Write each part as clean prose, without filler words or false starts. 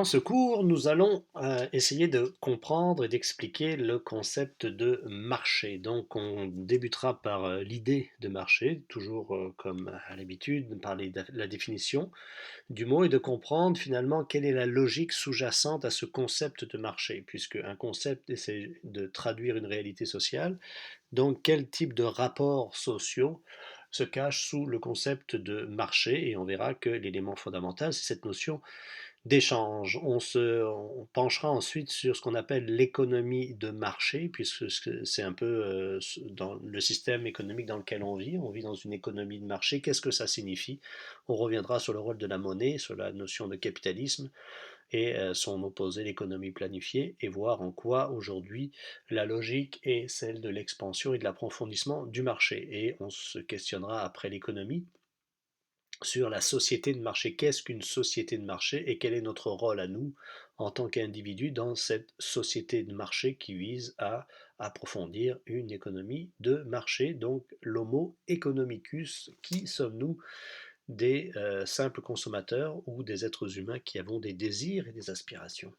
Dans ce cours, nous allons essayer de comprendre et d'expliquer le concept de marché. Donc, on débutera par l'idée de marché, toujours comme à l'habitude, de parler de la définition du mot et de comprendre finalement quelle est la logique sous-jacente à ce concept de marché, puisque un concept essaie de traduire une réalité sociale. Donc, quel type de rapports sociaux se cachent sous le concept de marché? Et on verra que l'élément fondamental, c'est cette notion d'échange. On penchera ensuite sur ce qu'on appelle l'économie de marché, puisque c'est un peu dans le système économique dans lequel on vit. On vit dans une économie de marché. Qu'est-ce que ça signifie? On reviendra sur le rôle de la monnaie, sur la notion de capitalisme et son opposé, l'économie planifiée, et voir en quoi aujourd'hui la logique est celle de l'expansion et de l'approfondissement du marché. Et on se questionnera après l'économie sur la société de marché. Qu'est-ce qu'une société de marché et quel est notre rôle à nous en tant qu'individus dans cette société de marché qui vise à approfondir une économie de marché, donc l'homo economicus. Qui sommes-nous? Des simples consommateurs ou des êtres humains qui avons des désirs et des aspirations?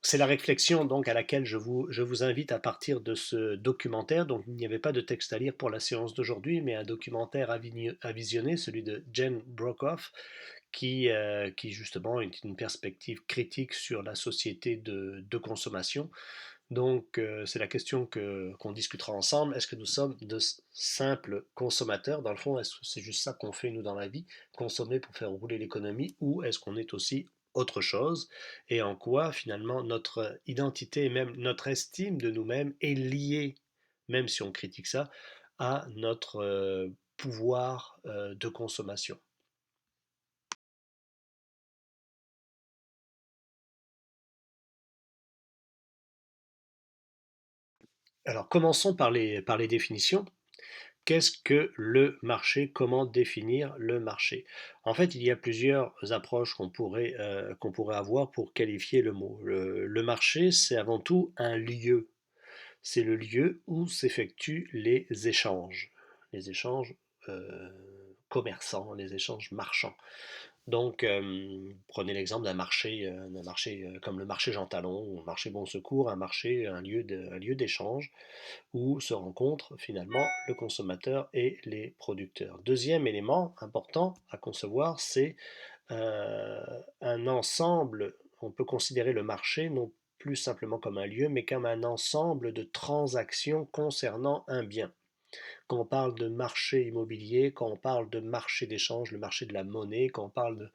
C'est la réflexion donc à laquelle je vous invite à partir de ce documentaire. Donc il n'y avait pas de texte à lire pour la séance d'aujourd'hui, mais un documentaire à visionner, celui de Jen Brokoff, qui justement est une perspective critique sur la société de consommation. Donc c'est la question qu'on discutera ensemble. Est-ce que nous sommes de simples consommateurs? Dans le fond, est-ce que c'est juste ça qu'on fait nous dans la vie, consommer pour faire rouler l'économie, ou est-ce qu'on est aussi autre chose? Et en quoi finalement notre identité et même notre estime de nous-mêmes est liée, même si on critique ça, à notre pouvoir de consommation. Alors commençons par les définitions. Qu'est-ce que le marché? Comment définir le marché? En fait, il y a plusieurs approches qu'on pourrait avoir pour qualifier le mot. Le marché, c'est avant tout un lieu. C'est le lieu où s'effectuent les échanges euh, commerçants, les échanges marchands. Donc, prenez l'exemple d'un marché comme le marché Jean Talon ou le marché Bon Secours, un lieu d'échange où se rencontrent finalement le consommateur et les producteurs. Deuxième élément important à concevoir, c'est un ensemble. On peut considérer le marché non plus simplement comme un lieu, mais comme un ensemble de transactions concernant un bien. Quand on parle de marché immobilier, quand on parle de marché d'échange, le marché de la monnaie, quand on parle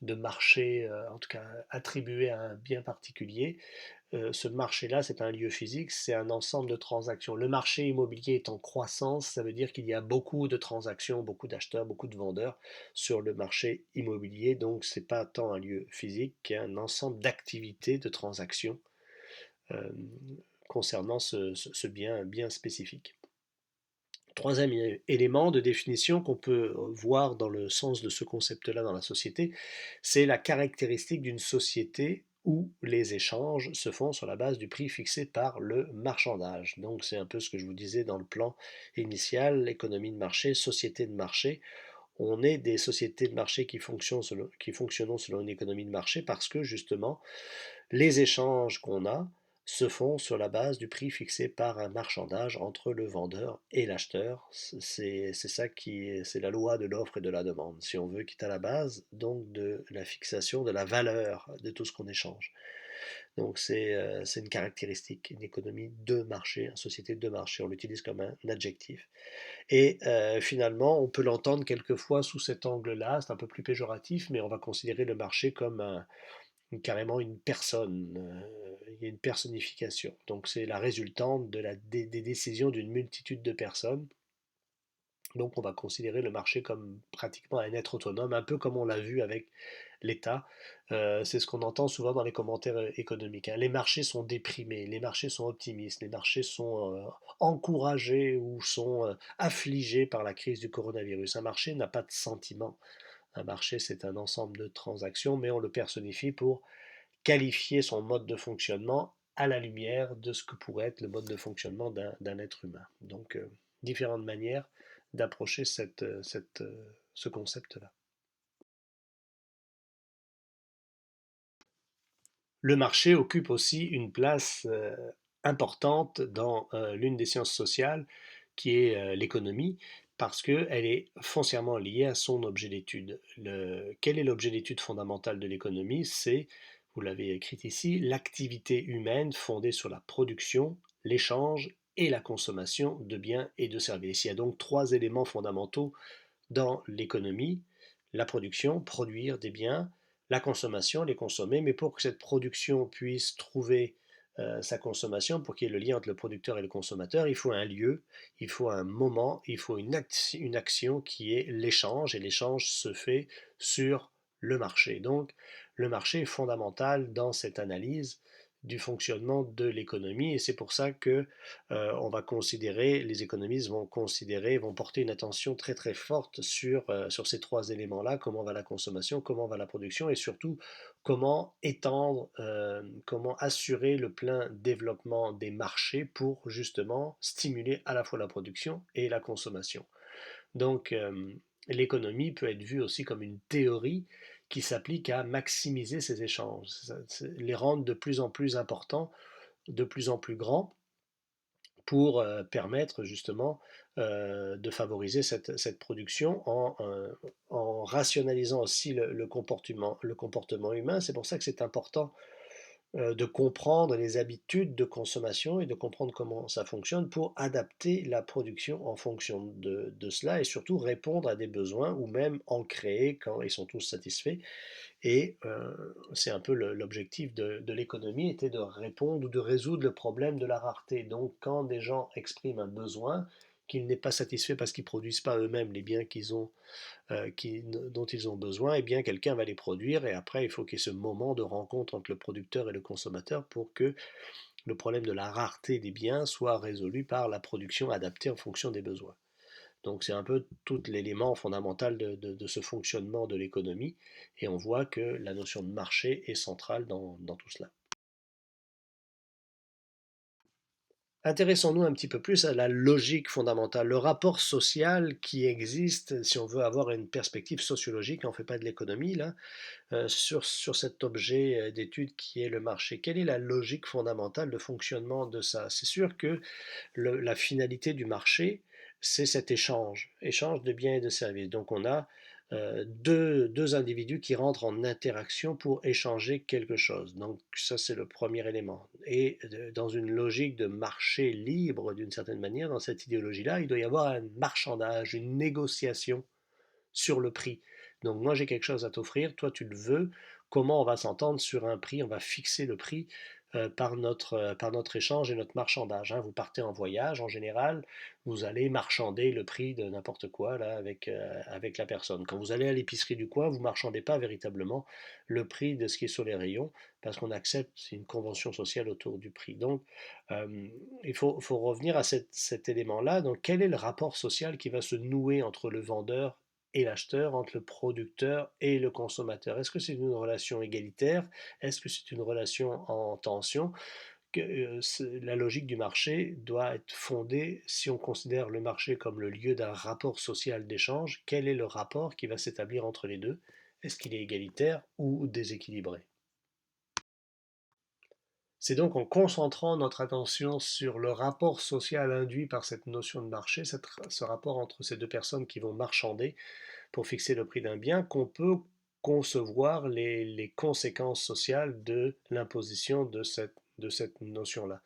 de marché, en tout cas attribué à un bien particulier, ce marché-là, c'est un lieu physique, c'est un ensemble de transactions. Le marché immobilier est en croissance, ça veut dire qu'il y a beaucoup de transactions, beaucoup d'acheteurs, beaucoup de vendeurs sur le marché immobilier. Donc, ce n'est pas tant un lieu physique qu'un ensemble d'activités, de transactions euh, concernant ce bien spécifique. Troisième élément de définition qu'on peut voir dans le sens de ce concept-là dans la société, c'est la caractéristique d'une société où les échanges se font sur la base du prix fixé par le marchandage. Donc c'est un peu ce que je vous disais dans le plan initial, l'économie de marché, société de marché. On est des sociétés de marché qui fonctionnent selon une économie de marché parce que justement les échanges qu'on a se font sur la base du prix fixé par un marchandage entre le vendeur et l'acheteur. C'est ça c'est la loi de l'offre et de la demande, si on veut, qui est à la base donc de la fixation de la valeur de tout ce qu'on échange. Donc c'est une caractéristique, une économie de marché, une société de marché, on l'utilise comme un adjectif. Et finalement, on peut l'entendre quelquefois sous cet angle-là, c'est un peu plus péjoratif, mais on va considérer le marché comme carrément une personne. Il y a une personnification. Donc c'est la résultante des décisions d'une multitude de personnes. Donc on va considérer le marché comme pratiquement un être autonome, un peu comme on l'a vu avec l'État. C'est ce qu'on entend souvent dans les commentaires économiques, hein. Les marchés sont déprimés, les marchés sont optimistes, les marchés sont encouragés ou sont affligés par la crise du coronavirus. Un marché n'a pas de sentiment. Un marché, c'est un ensemble de transactions, mais on le personnifie pour qualifier son mode de fonctionnement à la lumière de ce que pourrait être le mode de fonctionnement d'un être humain. Donc, différentes manières d'approcher ce concept-là. Le marché occupe aussi une place importante dans l'une des sciences sociales, qui est l'économie, parce qu'elle est foncièrement liée à son objet d'étude. Quel est l'objet d'étude fondamental de l'économie? C'est, vous l'avez écrit ici, l'activité humaine fondée sur la production, l'échange et la consommation de biens et de services. Il y a donc trois éléments fondamentaux dans l'économie: la production, produire des biens; la consommation, les consommer. Mais pour que cette production puisse trouver sa consommation, pour qu'il y ait le lien entre le producteur et le consommateur, il faut un lieu, il faut un moment, il faut une action qui est l'échange, et l'échange se fait sur le marché. Donc le marché est fondamental dans cette analyse du fonctionnement de l'économie, et c'est pour ça que on va considérer, les économistes vont considérer, vont porter une attention très très forte sur ces trois éléments-là: comment va la consommation, comment va la production, et surtout comment étendre, comment assurer le plein développement des marchés pour justement stimuler à la fois la production et la consommation. Donc l'économie peut être vue aussi comme une théorie qui s'applique à maximiser ces échanges, les rendre de plus en plus importants, de plus en plus grands, pour permettre justement de favoriser cette production en rationalisant aussi le comportement humain. C'est pour ça que c'est important de comprendre les habitudes de consommation et de comprendre comment ça fonctionne pour adapter la production en fonction de cela, et surtout répondre à des besoins ou même en créer quand ils sont tous satisfaits. Et c'est un peu l'objectif de l'économie, était de répondre ou de résoudre le problème de la rareté. Donc quand des gens expriment un besoin qu'ils n'est pas satisfait parce qu'ils ne produisent pas eux-mêmes les biens dont ils ont besoin, eh bien quelqu'un va les produire, et après il faut qu'il y ait ce moment de rencontre entre le producteur et le consommateur pour que le problème de la rareté des biens soit résolu par la production adaptée en fonction des besoins. Donc c'est un peu tout l'élément fondamental de ce fonctionnement de l'économie, et on voit que la notion de marché est centrale dans tout cela. Intéressons-nous un petit peu plus à la logique fondamentale, le rapport social qui existe, si on veut avoir une perspective sociologique, on ne fait pas de l'économie là, sur cet objet d'étude qui est le marché. Quelle est la logique fondamentale de fonctionnement de ça? C'est sûr que la finalité du marché, c'est cet échange de biens et de services. Donc on a deux individus qui rentrent en interaction pour échanger quelque chose. Donc ça, c'est le premier élément. Et dans une logique de marché libre, d'une certaine manière, dans cette idéologie-là, il doit y avoir un marchandage, une négociation sur le prix. Donc moi j'ai quelque chose à t'offrir, toi tu le veux, comment on va s'entendre sur un prix? On va fixer le prix par notre échange et notre marchandage, hein. Vous partez en voyage, en général, vous allez marchander le prix de n'importe quoi là, avec la personne. Quand vous allez à l'épicerie du coin, vous ne marchandez pas véritablement le prix de ce qui est sur les rayons, parce qu'on accepte une convention sociale autour du prix. Donc il faut revenir à cet élément-là. Donc quel est le rapport social qui va se nouer entre le vendeur et l'acheteur, entre le producteur et le consommateur? Est-ce que c'est une relation égalitaire? Est-ce que c'est une relation en tension? La logique du marché doit être fondée, si on considère le marché comme le lieu d'un rapport social d'échange, quel est le rapport qui va s'établir entre les deux? Est-ce qu'il est égalitaire ou déséquilibré? C'est donc en concentrant notre attention sur le rapport social induit par cette notion de marché, ce rapport entre ces deux personnes qui vont marchander pour fixer le prix d'un bien, qu'on peut concevoir les conséquences sociales de l'imposition de cette notion-là.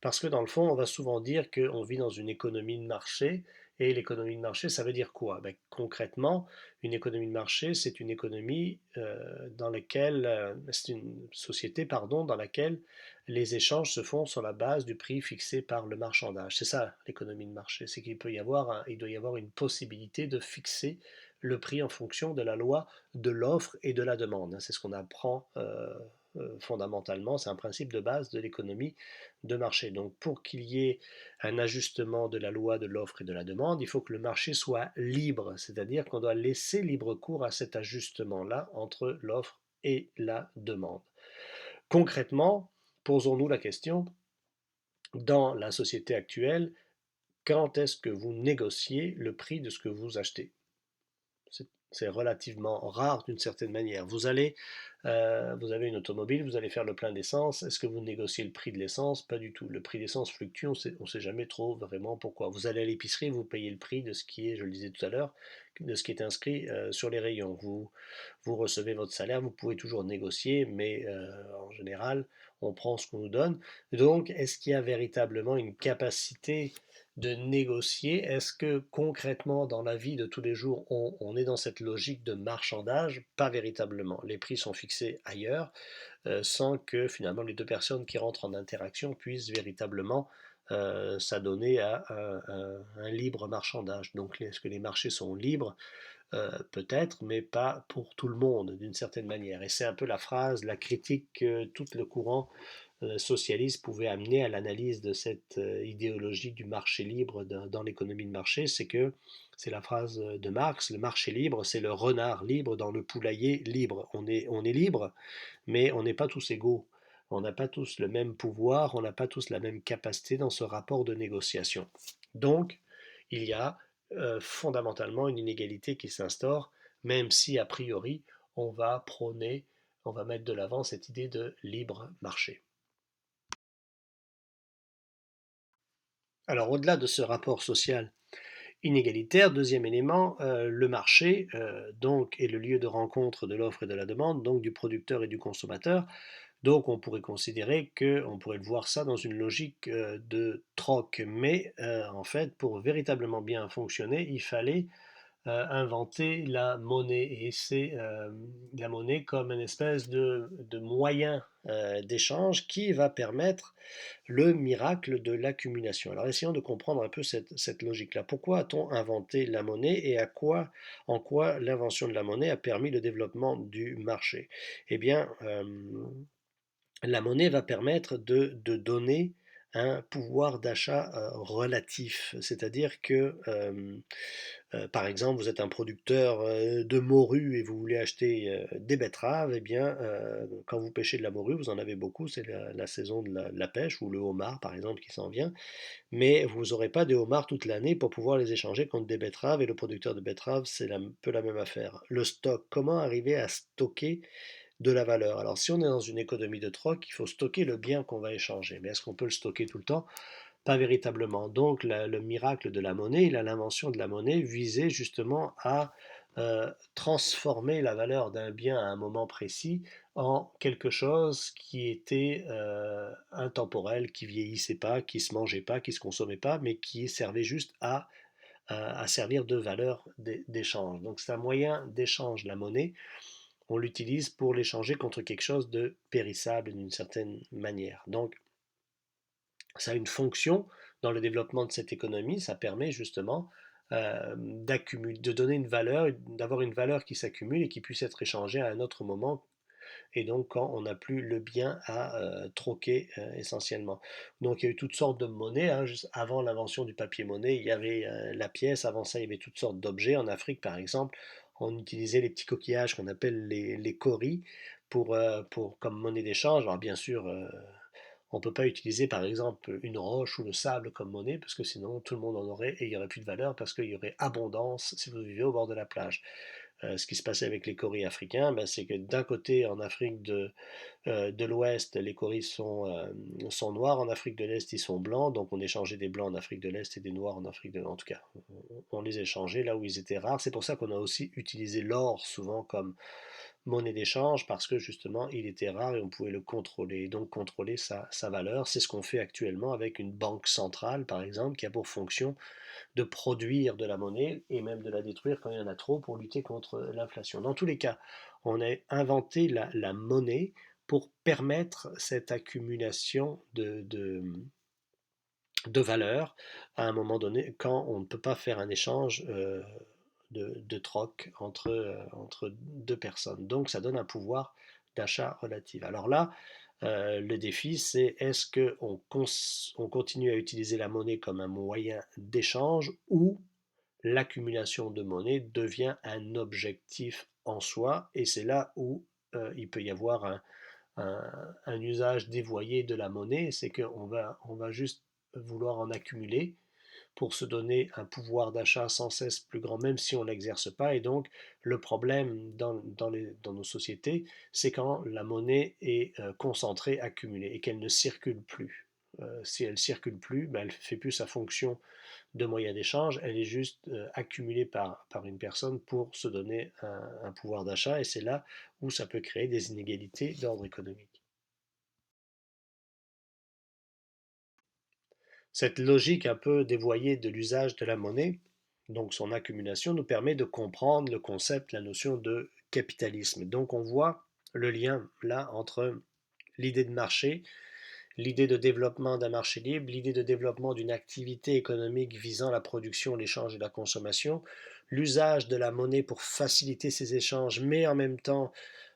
Parce que dans le fond, on va souvent dire qu'on vit dans une économie de marché, et l'économie de marché, ça veut dire quoi? Ben, concrètement, une économie de marché, c'est une économie c'est une société, pardon, dans laquelle les échanges se font sur la base du prix fixé par le marchandage. C'est ça l'économie de marché, c'est qu'il il doit y avoir une possibilité de fixer le prix en fonction de la loi de l'offre et de la demande, hein. C'est ce qu'on apprend fondamentalement, c'est un principe de base de l'économie de marché. Donc pour qu'il y ait un ajustement de la loi de l'offre et de la demande, il faut que le marché soit libre, c'est-à-dire qu'on doit laisser libre cours à cet ajustement-là entre l'offre et la demande. Concrètement, posons-nous la question, dans la société actuelle, quand est-ce que vous négociez le prix de ce que vous achetez? C'est relativement rare d'une certaine manière. Vous avez une automobile, vous allez faire le plein d'essence. Est-ce que vous négociez le prix de l'essence? Pas du tout. Le prix d'essence fluctue, on sait jamais trop vraiment pourquoi. Vous allez à l'épicerie, vous payez le prix de ce qui est, je le disais tout à l'heure, de ce qui est inscrit sur les rayons. Vous recevez votre salaire, vous pouvez toujours négocier, mais en général, on prend ce qu'on nous donne. Donc, est-ce qu'il y a véritablement une capacité de négocier? Est-ce que concrètement, dans la vie de tous les jours, on est dans cette logique de marchandage? Pas véritablement. Les prix sont fixés ailleurs, sans que finalement les deux personnes qui rentrent en interaction puissent véritablement s'adonner à un libre marchandage. Donc, est-ce que les marchés sont libres? Peut-être, mais pas pour tout le monde, d'une certaine manière. Et c'est un peu la phrase, la critique que tout le courant socialiste pouvait amener à l'analyse de cette idéologie du marché libre dans l'économie de marché, c'est que, c'est la phrase de Marx, le marché libre, c'est le renard libre dans le poulailler libre. On est libre, mais on n'est pas tous égaux. On n'a pas tous le même pouvoir, on n'a pas tous la même capacité dans ce rapport de négociation. Donc, il y a fondamentalement une inégalité qui s'instaure, même si a priori on va prôner, on va mettre de l'avant cette idée de libre marché. Alors au-delà de ce rapport social inégalitaire, deuxième élément, le marché donc est le lieu de rencontre de l'offre et de la demande, donc du producteur et du consommateur. Donc on pourrait considérer que, on pourrait le voir ça dans une logique de troc, mais en fait pour véritablement bien fonctionner, il fallait inventé la monnaie. Et c'est la monnaie comme une espèce de moyen d'échange qui va permettre le miracle de l'accumulation. Alors essayons de comprendre un peu cette logique-là. Pourquoi a-t-on inventé la monnaie et en quoi l'invention de la monnaie a permis le développement du marché? Eh bien, la monnaie va permettre de donner un pouvoir d'achat relatif, c'est-à-dire que par exemple, vous êtes un producteur de morue et vous voulez acheter des betteraves, eh bien, quand vous pêchez de la morue, vous en avez beaucoup, c'est la saison de la pêche, ou le homard, par exemple, qui s'en vient, mais vous n'aurez pas des homards toute l'année pour pouvoir les échanger contre des betteraves, et le producteur de betteraves, c'est un peu la même affaire. Le stock, comment arriver à stocker de la valeur? Alors, si on est dans une économie de troc, il faut stocker le bien qu'on va échanger, mais est-ce qu'on peut le stocker tout le temps? Pas véritablement. Donc le miracle de la monnaie, l'invention de la monnaie visait justement à transformer la valeur d'un bien à un moment précis en quelque chose qui était intemporel, qui vieillissait pas, qui se mangeait pas, qui se consommait pas, mais qui servait juste à servir de valeur d'échange. Donc c'est un moyen d'échange, la monnaie. On l'utilise pour l'échanger contre quelque chose de périssable d'une certaine manière. Donc ça a une fonction dans le développement de cette économie, ça permet justement de donner une valeur, d'avoir une valeur qui s'accumule et qui puisse être échangée à un autre moment, et donc quand on n'a plus le bien à troquer essentiellement. Donc il y a eu toutes sortes de monnaies, hein, juste avant l'invention du papier-monnaie, il y avait la pièce, avant ça il y avait toutes sortes d'objets. En Afrique par exemple, on utilisait les petits coquillages qu'on appelle les coris comme monnaie d'échange. Alors bien sûr, on ne peut pas utiliser par exemple une roche ou le sable comme monnaie parce que sinon tout le monde en aurait et il n'y aurait plus de valeur parce qu'il y aurait abondance si vous vivez au bord de la plage. Ce qui se passait avec les coris africains, ben, c'est que d'un côté en Afrique de l'Ouest, les coris sont noirs, en Afrique de l'Est ils sont blancs, donc on échangeait des blancs en Afrique de l'Est et des noirs en Afrique de l'Est. En tout cas, on les échangeait là où ils étaient rares. C'est pour ça qu'on a aussi utilisé l'or souvent comme monnaie d'échange parce que justement il était rare et on pouvait le contrôler, et donc contrôler sa valeur. C'est ce qu'on fait actuellement avec une banque centrale par exemple qui a pour fonction de produire de la monnaie et même de la détruire quand il y en a trop pour lutter contre l'inflation. Dans tous les cas, on a inventé la monnaie pour permettre cette accumulation de valeur à un moment donné quand on ne peut pas faire un échange de troc entre deux personnes. Donc ça donne un pouvoir d'achat relatif. Alors là, le défi, c'est est-ce qu'on continue à utiliser la monnaie comme un moyen d'échange ou l'accumulation de monnaie devient un objectif en soi, et c'est là où il peut y avoir un usage dévoyé de la monnaie, c'est qu'on va juste vouloir en accumuler pour se donner un pouvoir d'achat sans cesse plus grand, même si on ne l'exerce pas. Et donc, le problème dans nos sociétés, c'est quand la monnaie est concentrée, accumulée, et qu'elle ne circule plus. Si elle ne circule plus, ben, elle ne fait plus sa fonction de moyen d'échange, elle est juste accumulée par une personne pour se donner un pouvoir d'achat, et c'est là où ça peut créer des inégalités d'ordre économique. Cette logique un peu dévoyée de l'usage de la monnaie, donc son accumulation, nous permet de comprendre le concept, la notion de capitalisme. Donc on voit le lien là entre l'idée de marché, l'idée de développement d'un marché libre, l'idée de développement d'une activité économique visant la production, l'échange et la consommation, l'usage de la monnaie pour faciliter ces échanges, mais en même temps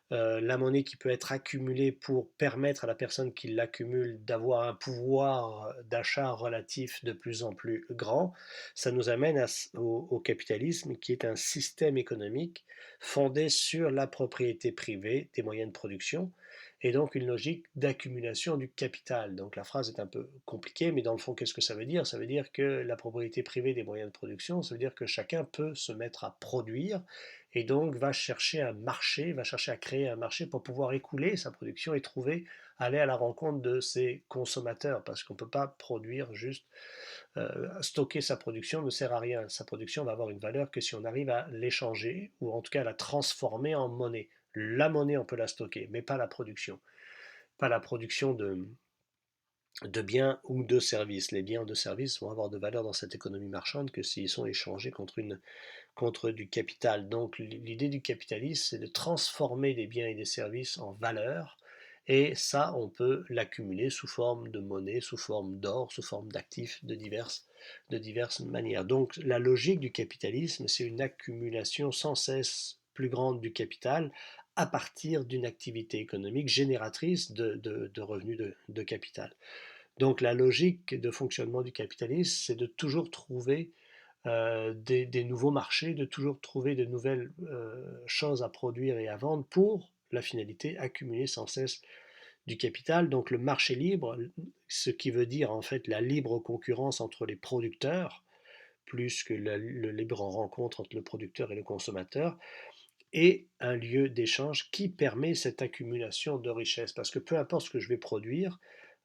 la monnaie qui peut être accumulée pour permettre à la personne qui l'accumule d'avoir un pouvoir d'achat relatif de plus en plus grand, ça nous amène au capitalisme qui est un système économique fondé sur la propriété privée des moyens de production et donc une logique d'accumulation du capital. Donc la phrase est un peu compliquée, mais dans le fond, qu'est-ce que ça veut dire? Ça veut dire que la propriété privée des moyens de production, ça veut dire que chacun peut se mettre à produire et donc va chercher un marché, va chercher à créer un marché pour pouvoir écouler sa production et trouver, aller à la rencontre de ses consommateurs, parce qu'on ne peut pas produire juste, stocker sa production ne sert à rien. Sa production va avoir une valeur que si on arrive à l'échanger, ou en tout cas à la transformer en monnaie. La monnaie, on peut la stocker, mais pas la production. Pas la production de biens ou de services. Les biens ou de services vont avoir de valeur dans cette économie marchande que s'ils sont échangés contre du capital. Donc l'idée du capitalisme, c'est de transformer des biens et des services en valeur, et ça, on peut l'accumuler sous forme de monnaie, sous forme d'or, sous forme d'actifs de diverses manières. Donc la logique du capitalisme, c'est une accumulation sans cesse plus grande du capital à partir d'une activité économique génératrice de revenus de capital. Donc la logique de fonctionnement du capitalisme, c'est de toujours trouver des nouveaux marchés, de toujours trouver de nouvelles choses à produire et à vendre pour la finalité accumuler sans cesse du capital. Donc le marché libre, ce qui veut dire en fait la libre concurrence entre les producteurs, plus que le libre rencontre entre le producteur et le consommateur, est un lieu d'échange qui permet cette accumulation de richesses. Parce que peu importe ce que je vais produire,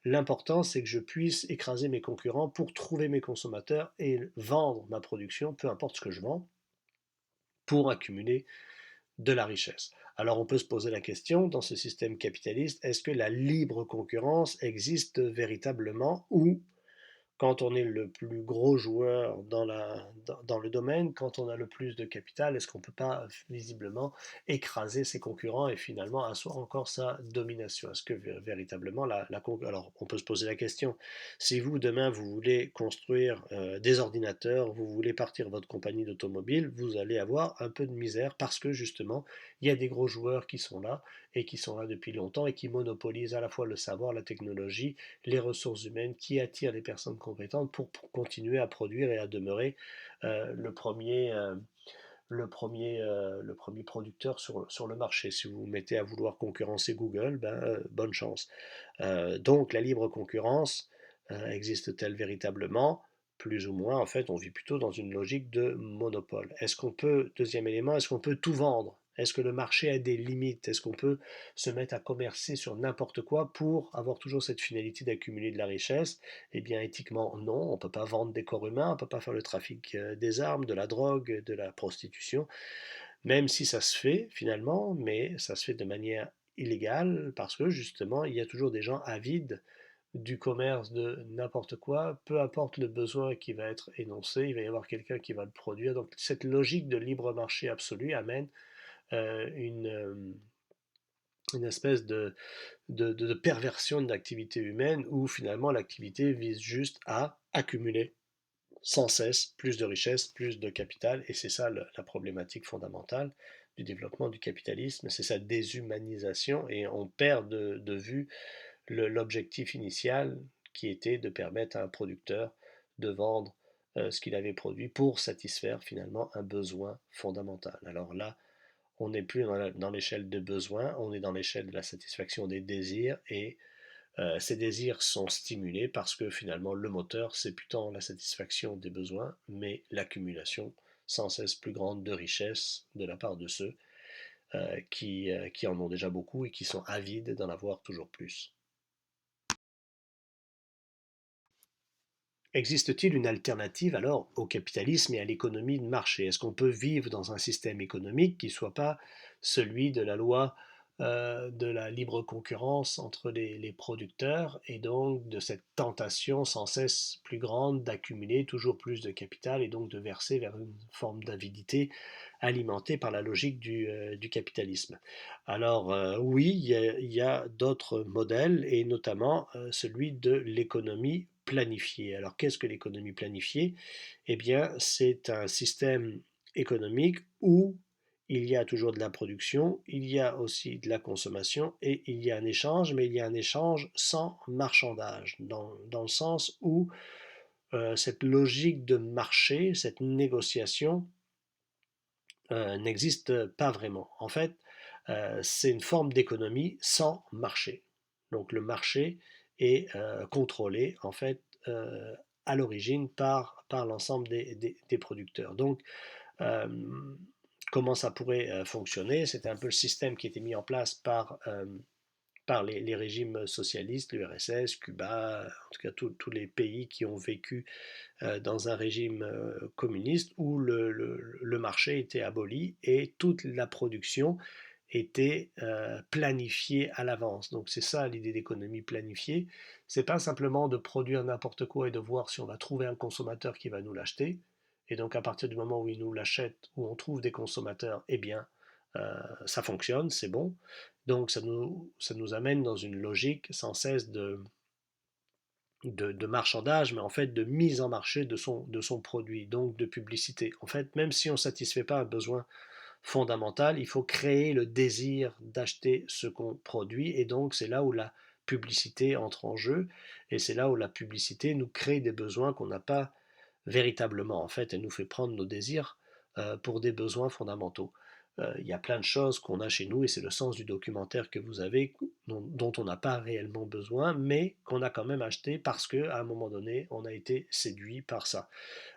l'important c'est que je puisse écraser mes concurrents pour trouver mes consommateurs et vendre ma production, peu importe ce que je vends, pour accumuler de la richesse. Alors on peut se poser la question, dans ce système capitaliste, est-ce que la libre concurrence existe véritablement, ou quand on est le plus gros joueur dans le domaine, quand on a le plus de capital, est-ce qu'on ne peut pas visiblement écraser ses concurrents et finalement asseoir encore sa domination? Est-ce que véritablement alors on peut se poser la question, si vous demain vous voulez construire des ordinateurs, vous voulez partir votre compagnie d'automobile, vous allez avoir un peu de misère parce que justement il y a des gros joueurs qui sont là et qui sont là depuis longtemps et qui monopolisent à la fois le savoir, la technologie, les ressources humaines, qui attirent les personnes compétentes pour continuer à produire et à demeurer euh, le premier, euh, le premier producteur sur le marché. Si vous vous mettez à vouloir concurrencer Google, ben, bonne chance. Donc la libre concurrence existe-t-elle véritablement? Plus ou moins, en fait, on vit plutôt dans une logique de monopole. Est-ce qu'on peut, deuxième élément, est-ce qu'on peut tout vendre? Est-ce que le marché a des limites? Est-ce qu'on peut se mettre à commercer sur n'importe quoi pour avoir toujours cette finalité d'accumuler de la richesse? Eh bien, éthiquement, non. On ne peut pas vendre des corps humains, on ne peut pas faire le trafic des armes, de la drogue, de la prostitution, même si ça se fait finalement, mais ça se fait de manière illégale parce que justement, il y a toujours des gens avides du commerce de n'importe quoi, peu importe le besoin qui va être énoncé, il va y avoir quelqu'un qui va le produire. Donc cette logique de libre marché absolu amène euh, une, euh, une espèce de perversion de l'activité humaine où finalement l'activité vise juste à accumuler sans cesse plus de richesses, plus de capital, et c'est ça la problématique fondamentale du développement du capitalisme, c'est sa déshumanisation, et on perd de vue l'objectif initial qui était de permettre à un producteur de vendre ce qu'il avait produit pour satisfaire finalement un besoin fondamental. Alors là, on n'est plus dans l'échelle de besoins, on est dans l'échelle de la satisfaction des désirs, et ces désirs sont stimulés parce que finalement le moteur, c'est plus tant la satisfaction des besoins, mais l'accumulation sans cesse plus grande de richesses de la part de ceux qui en ont déjà beaucoup et qui sont avides d'en avoir toujours plus. Existe-t-il une alternative alors au capitalisme et à l'économie de marché? Est-ce qu'on peut vivre dans un système économique qui ne soit pas celui de la loi de la libre concurrence entre les producteurs et donc de cette tentation sans cesse plus grande d'accumuler toujours plus de capital et donc de verser vers une forme d'avidité alimentée par la logique du capitalisme? Alors oui, il y a d'autres modèles et notamment celui de l'économie planifiée. Alors qu'est-ce que l'économie planifiée? Eh bien, c'est un système économique où il y a toujours de la production, il y a aussi de la consommation et il y a un échange, mais il y a un échange sans marchandage, dans le sens où cette logique de marché, cette négociation, n'existe pas vraiment. En fait, c'est une forme d'économie sans marché. Donc le marché est contrôlé en fait à l'origine par l'ensemble des producteurs. Donc euh, comment ça pourrait fonctionner? C'était un peu le système qui était mis en place par les régimes socialistes, l'URSS, Cuba, en tout cas tous les pays qui ont vécu dans un régime communiste où le marché était aboli et toute la production était planifiée à l'avance. Donc c'est ça l'idée d'économie planifiée. C'est pas simplement de produire n'importe quoi et de voir si on va trouver un consommateur qui va nous l'acheter. Et donc à partir du moment où il nous l'achète, où on trouve des consommateurs, eh bien ça fonctionne, c'est bon. Donc ça nous amène dans une logique sans cesse de marchandage, mais en fait de mise en marché de son produit, donc de publicité. En fait, même si on ne satisfait pas un besoin fondamental, il faut créer le désir d'acheter ce qu'on produit, et donc c'est là où la publicité entre en jeu, et c'est là où la publicité nous crée des besoins qu'on n'a pas véritablement. En fait, elle nous fait prendre nos désirs pour des besoins fondamentaux. Il y a plein de choses qu'on a chez nous, et c'est le sens du documentaire que vous avez, dont on n'a pas réellement besoin, mais qu'on a quand même acheté parce qu'à un moment donné, on a été séduit par ça.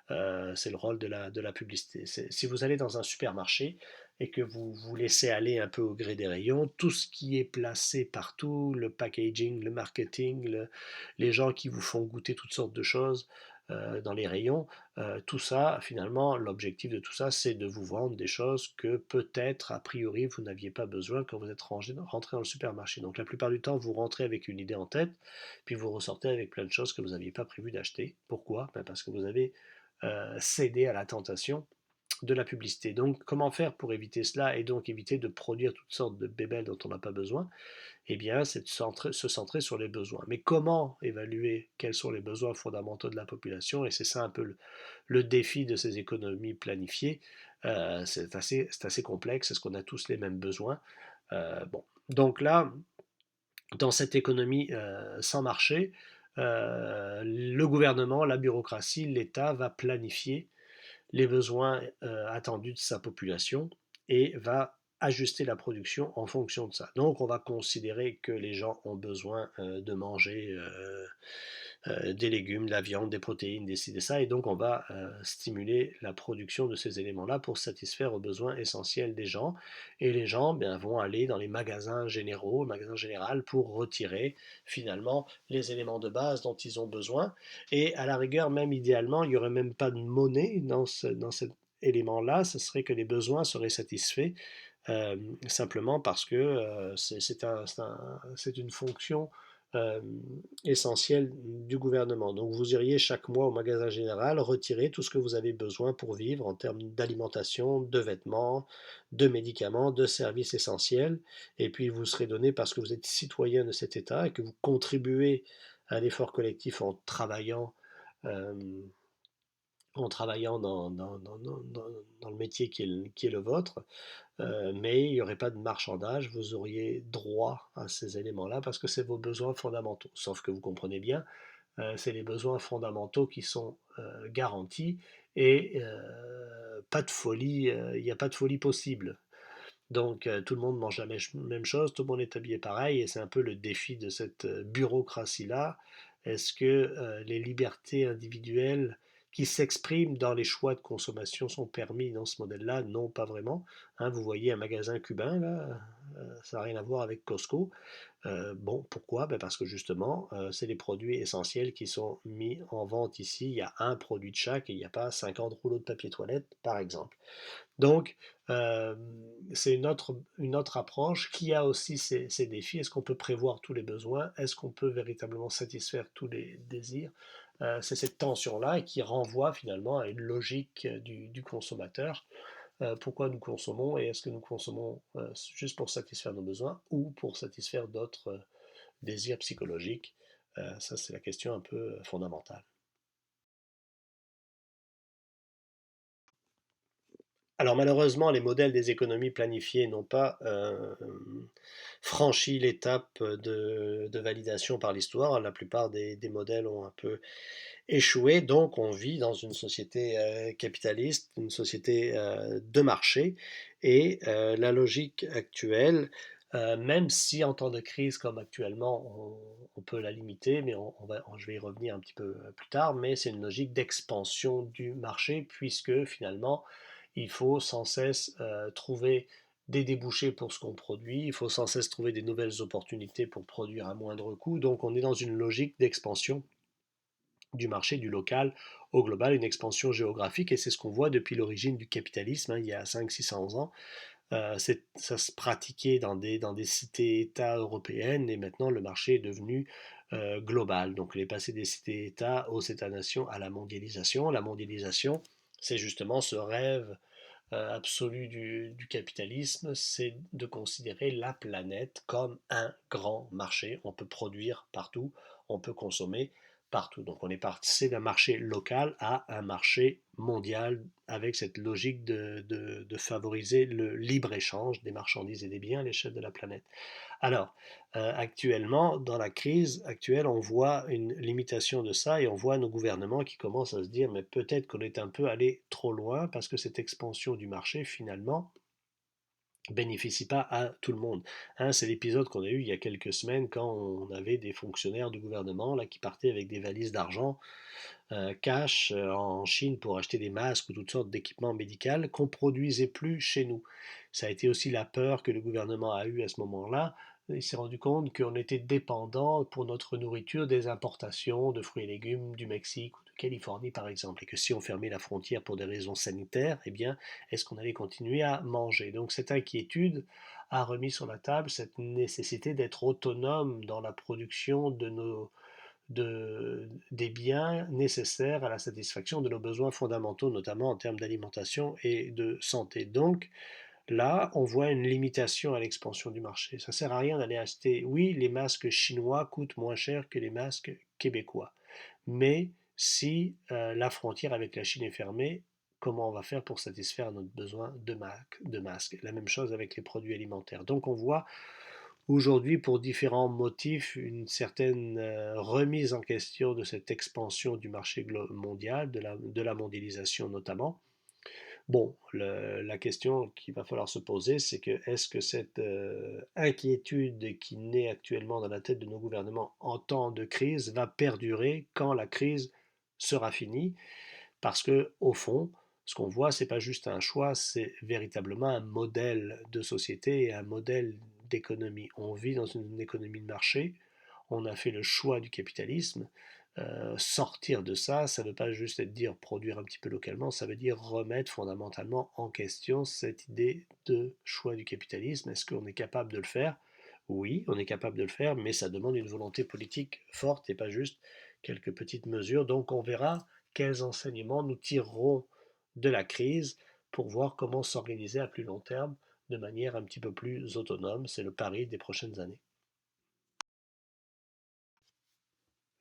C'est le rôle de la publicité. Si vous allez dans un supermarché et que vous vous laissez aller un peu au gré des rayons, tout ce qui est placé partout, le packaging, le marketing, les gens qui vous font goûter toutes sortes de choses dans les rayons, tout ça, finalement, l'objectif de tout ça, c'est de vous vendre des choses que peut-être, a priori, vous n'aviez pas besoin quand vous êtes rentré dans le supermarché. Donc la plupart du temps, vous rentrez avec une idée en tête, puis vous ressortez avec plein de choses que vous n'aviez pas prévu d'acheter. Pourquoi? Ben parce que vous avez céder à la tentation de la publicité. Donc, comment faire pour éviter cela et donc éviter de produire toutes sortes de bébelles dont on n'a pas besoin? Eh bien, c'est de se centrer sur les besoins. Mais comment évaluer quels sont les besoins fondamentaux de la population? Et c'est ça un peu le défi de ces économies planifiées. C'est assez complexe. Est-ce qu'on a tous les mêmes besoins? Bon. Donc là, dans cette économie sans marché, le gouvernement, la bureaucratie, l'État va planifier les besoins attendus de sa population et va ajuster la production en fonction de ça. Donc on va considérer que les gens ont besoin de manger des légumes, de la viande, des protéines, des ci, des ça, et donc on va stimuler la production de ces éléments-là pour satisfaire aux besoins essentiels des gens. Et les gens bien, vont aller dans les magasins généraux, magasins général, pour retirer finalement les éléments de base dont ils ont besoin. Et à la rigueur, même idéalement, il n'y aurait même pas de monnaie dans cet élément-là, ce serait que les besoins seraient satisfaits simplement parce que c'est une fonction euh, essentielle du gouvernement. Donc vous iriez chaque mois au magasin général retirer tout ce que vous avez besoin pour vivre en termes d'alimentation, de vêtements, de médicaments, de services essentiels, et puis vous serez donné parce que vous êtes citoyen de cet État et que vous contribuez à l'effort collectif euh, en travaillant dans le métier qui est le vôtre, mais il n'y aurait pas de marchandage, vous auriez droit à ces éléments-là parce que c'est vos besoins fondamentaux. Sauf que vous comprenez bien, c'est les besoins fondamentaux qui sont garantis et pas de folie, il n'y a pas de folie possible. Donc tout le monde mange la même chose, tout le monde est habillé pareil, et c'est un peu le défi de cette bureaucratie-là. Est-ce que les libertés individuelles qui s'expriment dans les choix de consommation sont permis dans ce modèle-là? Non, pas vraiment. Hein, vous voyez un magasin cubain, là, ça n'a rien à voir avec Costco. Bon, pourquoi? Ben parce que justement, c'est les produits essentiels qui sont mis en vente ici. Il y a un produit de chaque et il n'y a pas 50 rouleaux de papier toilette, par exemple. Donc, euh, c'est une autre approche qui a aussi ses défis. Est-ce qu'on peut prévoir tous les besoins? Est-ce qu'on peut véritablement satisfaire tous les désirs? C'est cette tension-là qui renvoie finalement à une logique du consommateur. Pourquoi nous consommons et est-ce que nous consommons juste pour satisfaire nos besoins ou pour satisfaire d'autres désirs psychologiques? Ça, c'est la question un peu fondamentale. Alors malheureusement, les modèles des économies planifiées n'ont pas franchi l'étape de validation par l'histoire. La plupart des modèles ont un peu échoué, donc on vit dans une société capitaliste, une société de marché, et la logique actuelle, même si en temps de crise comme actuellement, on peut la limiter, mais je vais y revenir un petit peu plus tard, mais c'est une logique d'expansion du marché, puisque finalement, il faut sans cesse trouver des débouchés pour ce qu'on produit, il faut sans cesse trouver des nouvelles opportunités pour produire à moindre coût, donc on est dans une logique d'expansion du marché, du local au global, une expansion géographique, et c'est ce qu'on voit depuis l'origine du capitalisme, hein, il y a 500-600 ans. Ça se pratiquait dans des cités-États européennes, et maintenant le marché est devenu global. Donc il est passé des cités-États aux États-nations à la mondialisation. La mondialisation, c'est justement ce rêve absolu du capitalisme, c'est de considérer la planète comme un grand marché. On peut produire partout, on peut consommer partout. Donc on est passé d'un marché local à un marché mondial avec cette logique de favoriser le libre-échange des marchandises et des biens à l'échelle de la planète. Alors, actuellement, dans la crise actuelle, on voit une limitation de ça et on voit nos gouvernements qui commencent à se dire, mais peut-être qu'on est un peu allé trop loin parce que cette expansion du marché, finalement, bénéficie pas à tout le monde. Hein, c'est l'épisode qu'on a eu il y a quelques semaines quand on avait des fonctionnaires du gouvernement là, qui partaient avec des valises d'argent cash en Chine pour acheter des masques ou toutes sortes d'équipements médicaux qu'on produisait plus chez nous. Ça a été aussi la peur que le gouvernement a eue à ce moment-là. Il s'est rendu compte qu'on était dépendant pour notre nourriture des importations de fruits et légumes du Mexique ou de Californie par exemple, et que si on fermait la frontière pour des raisons sanitaires, eh bien, est-ce qu'on allait continuer à manger? Donc cette inquiétude a remis sur la table cette nécessité d'être autonome dans la production des biens nécessaires à la satisfaction de nos besoins fondamentaux, notamment en termes d'alimentation et de santé. Donc là, on voit une limitation à l'expansion du marché. Ça ne sert à rien d'aller acheter. Oui, les masques chinois coûtent moins cher que les masques québécois. Mais si la frontière avec la Chine est fermée, comment on va faire pour satisfaire notre besoin de masques? La même chose avec les produits alimentaires. Donc on voit aujourd'hui, pour différents motifs, une certaine remise en question de cette expansion du marché mondial, de la mondialisation notamment. Bon, la question qu'il va falloir se poser, c'est que est-ce que cette inquiétude qui naît actuellement dans la tête de nos gouvernements en temps de crise va perdurer quand la crise sera finie? Parce que, au fond, ce qu'on voit, c'est pas juste un choix, c'est véritablement un modèle de société et un modèle d'économie. On vit dans une économie de marché, on a fait le choix du capitalisme. Sortir de ça, ça ne veut pas juste être dire produire un petit peu localement, ça veut dire remettre fondamentalement en question cette idée de choix du capitalisme. Est-ce qu'on est capable de le faire? Oui, on est capable de le faire, mais ça demande une volonté politique forte et pas juste quelques petites mesures. Donc on verra quels enseignements nous tirerons de la crise pour voir comment s'organiser à plus long terme de manière un petit peu plus autonome. C'est le pari des prochaines années.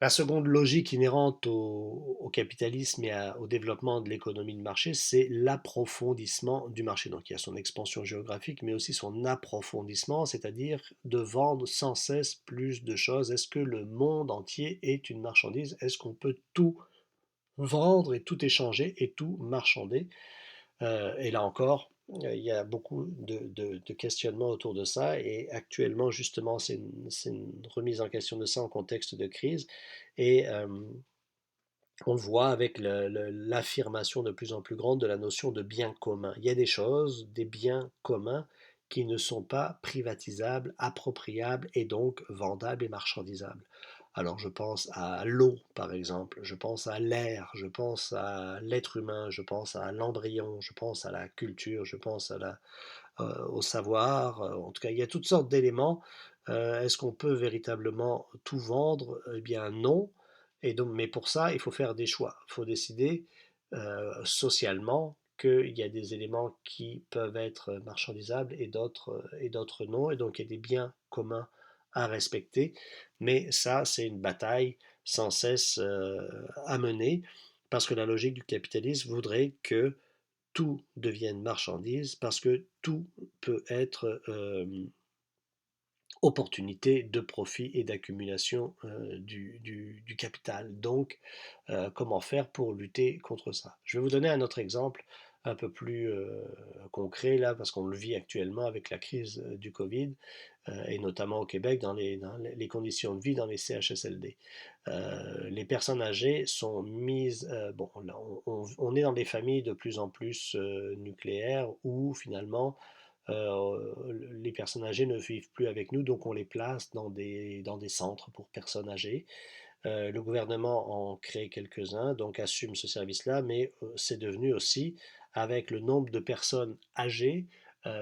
La seconde logique inhérente au capitalisme et au développement de l'économie de marché, c'est l'approfondissement du marché. Donc il y a son expansion géographique, mais aussi son approfondissement, c'est-à-dire de vendre sans cesse plus de choses. Est-ce que le monde entier est une marchandise? Est-ce qu'on peut tout vendre et tout échanger et tout marchander? Et là encore, Il y a beaucoup de questionnements autour de ça et actuellement justement c'est une remise en question de ça en contexte de crise et on le voit avec l'affirmation de plus en plus grande de la notion de bien commun. Il y a des choses, des biens communs qui ne sont pas privatisables, appropriables et donc vendables et marchandisables. Alors je pense à l'eau par exemple, je pense à l'air, je pense à l'être humain, je pense à l'embryon, je pense à la culture, je pense au savoir. En tout cas, il y a toutes sortes d'éléments. Est-ce qu'on peut véritablement tout vendre? Eh bien non. Et donc, mais pour ça, il faut faire des choix. Il faut décider socialement qu'il y a des éléments qui peuvent être marchandisables et d'autres non. Et donc, il y a des biens communs à respecter. Mais ça, c'est une bataille sans cesse à mener parce que la logique du capitalisme voudrait que tout devienne marchandise parce que tout peut être opportunité de profit et d'accumulation du capital. Donc, comment faire pour lutter contre ça? Je vais vous donner un autre exemple un peu plus concret là, parce qu'on le vit actuellement avec la crise du Covid et notamment au Québec dans les conditions de vie dans les CHSLD. Les personnes âgées sont mises, bon, là, on est dans des familles de plus en plus nucléaires où finalement les personnes âgées ne vivent plus avec nous, donc on les place dans des centres pour personnes âgées. Le gouvernement en crée quelques-uns, donc assume ce service-là, mais c'est devenu aussi, avec le nombre de personnes âgées,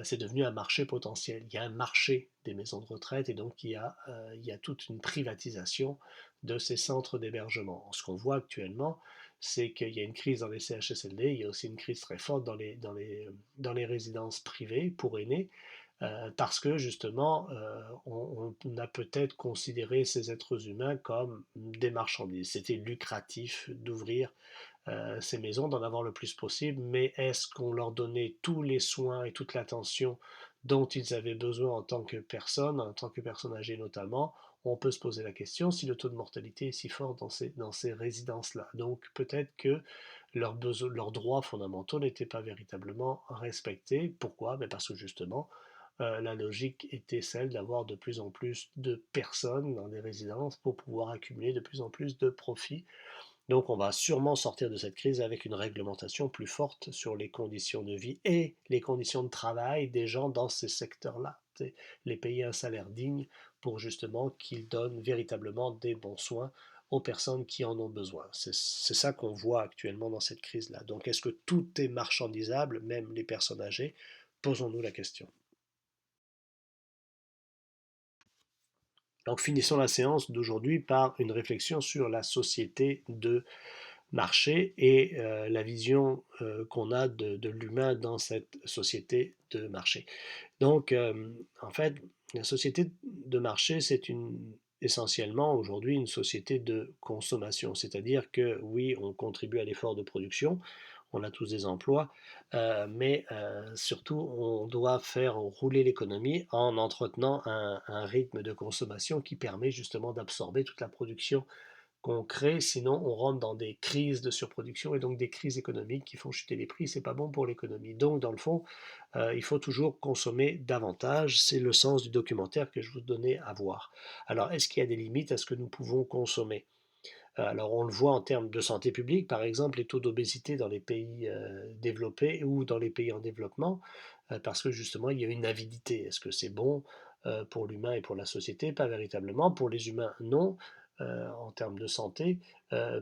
c'est devenu un marché potentiel. Il y a un marché des maisons de retraite et donc il y a toute une privatisation de ces centres d'hébergement. Ce qu'on voit actuellement, c'est qu'il y a une crise dans les CHSLD, il y a aussi une crise très forte dans les résidences privées pour aînés, parce que justement, on a peut-être considéré ces êtres humains comme des marchandises. C'était lucratif d'ouvrir ces maisons, d'en avoir le plus possible, mais est-ce qu'on leur donnait tous les soins et toute l'attention dont ils avaient besoin en tant que personnes âgées notamment? On peut se poser la question si le taux de mortalité est si fort dans ces résidences-là. Donc peut-être que leurs droits fondamentaux n'étaient pas véritablement respectés. Pourquoi? Ben parce que justement, la logique était celle d'avoir de plus en plus de personnes dans des résidences pour pouvoir accumuler de plus en plus de profits. Donc on va sûrement sortir de cette crise avec une réglementation plus forte sur les conditions de vie et les conditions de travail des gens dans ces secteurs-là. Les payer un salaire digne pour justement qu'ils donnent véritablement des bons soins aux personnes qui en ont besoin. C'est ça qu'on voit actuellement dans cette crise-là. Donc est-ce que tout est marchandisable, même les personnes âgées? Posons-nous la question. Donc finissons la séance d'aujourd'hui par une réflexion sur la société de marché et la vision qu'on a de l'humain dans cette société de marché. Donc en fait, la société de marché, essentiellement aujourd'hui une société de consommation, c'est-à-dire que oui, on contribue à l'effort de production, on a tous des emplois, mais surtout on doit faire rouler l'économie en entretenant un rythme de consommation qui permet justement d'absorber toute la production qu'on crée, sinon on rentre dans des crises de surproduction et donc des crises économiques qui font chuter les prix, c'est pas bon pour l'économie. Donc dans le fond, il faut toujours consommer davantage, c'est le sens du documentaire que je vous donnais à voir. Alors est-ce qu'il y a des limites à ce que nous pouvons consommer? Alors on le voit en termes de santé publique, par exemple les taux d'obésité dans les pays développés ou dans les pays en développement, parce que justement il y a une avidité. Est-ce que c'est bon pour l'humain et pour la société? Pas véritablement. Pour les humains, non. En termes de santé,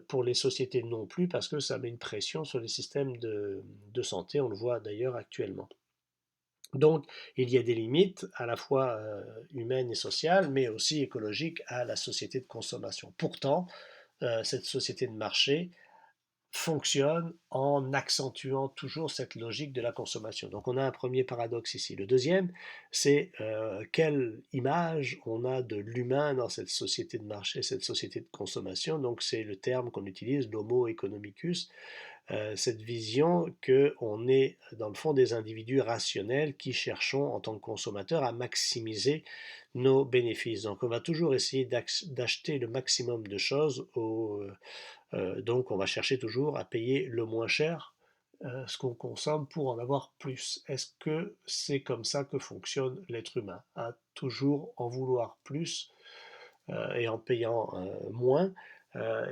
pour les sociétés non plus, parce que ça met une pression sur les systèmes de santé, on le voit d'ailleurs actuellement. Donc, il y a des limites à la fois humaines et sociales, mais aussi écologiques à la société de consommation. Pourtant, cette société de marché fonctionne en accentuant toujours cette logique de la consommation. Donc on a un premier paradoxe ici. Le deuxième, c'est quelle image on a de l'humain dans cette société de marché, cette société de consommation. Donc c'est le terme qu'on utilise, l'homo economicus, cette vision qu'on est dans le fond des individus rationnels qui cherchons en tant que consommateurs à maximiser nos bénéfices. Donc on va toujours essayer d'acheter le maximum de choses donc on va chercher toujours à payer le moins cher ce qu'on consomme pour en avoir plus. Est-ce que c'est comme ça que fonctionne l'être humain, à toujours en vouloir plus et en payant moins,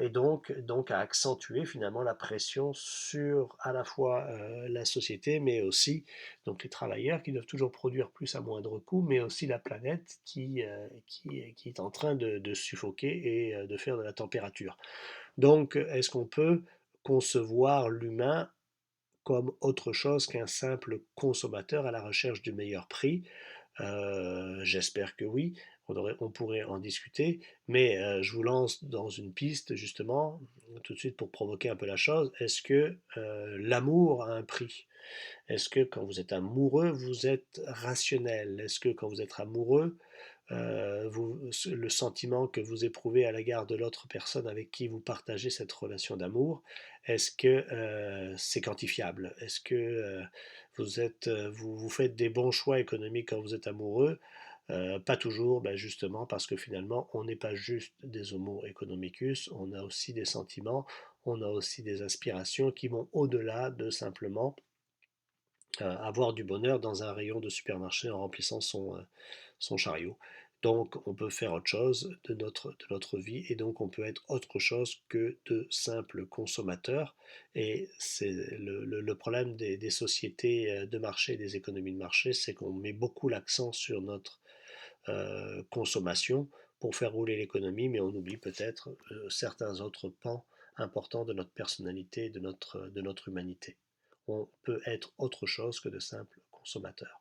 et donc à accentuer finalement la pression sur à la fois la société, mais aussi donc les travailleurs qui doivent toujours produire plus à moindre coût, mais aussi la planète qui est en train de suffoquer et de faire de la température. Donc, est-ce qu'on peut concevoir l'humain comme autre chose qu'un simple consommateur à la recherche du meilleur prix? J'espère que oui, on pourrait en discuter, mais je vous lance dans une piste justement, tout de suite pour provoquer un peu la chose. Est-ce que l'amour a un prix? Est-ce que quand vous êtes amoureux, vous êtes rationnel? Est-ce que quand vous êtes amoureux, le sentiment que vous éprouvez à l'égard de l'autre personne avec qui vous partagez cette relation d'amour, est-ce que c'est quantifiable? Est-ce que vous faites des bons choix économiques quand vous êtes amoureux? Pas toujours, ben justement parce que finalement, on n'est pas juste des homo economicus, on a aussi des sentiments, on a aussi des aspirations qui vont au-delà de simplement avoir du bonheur dans un rayon de supermarché en remplissant son chariot. Donc on peut faire autre chose de notre vie et donc on peut être autre chose que de simples consommateurs. Et c'est le problème des sociétés de marché, des économies de marché, c'est qu'on met beaucoup l'accent sur notre consommation pour faire rouler l'économie, mais on oublie peut-être certains autres pans importants de notre personnalité, de notre humanité. On peut être autre chose que de simples consommateurs.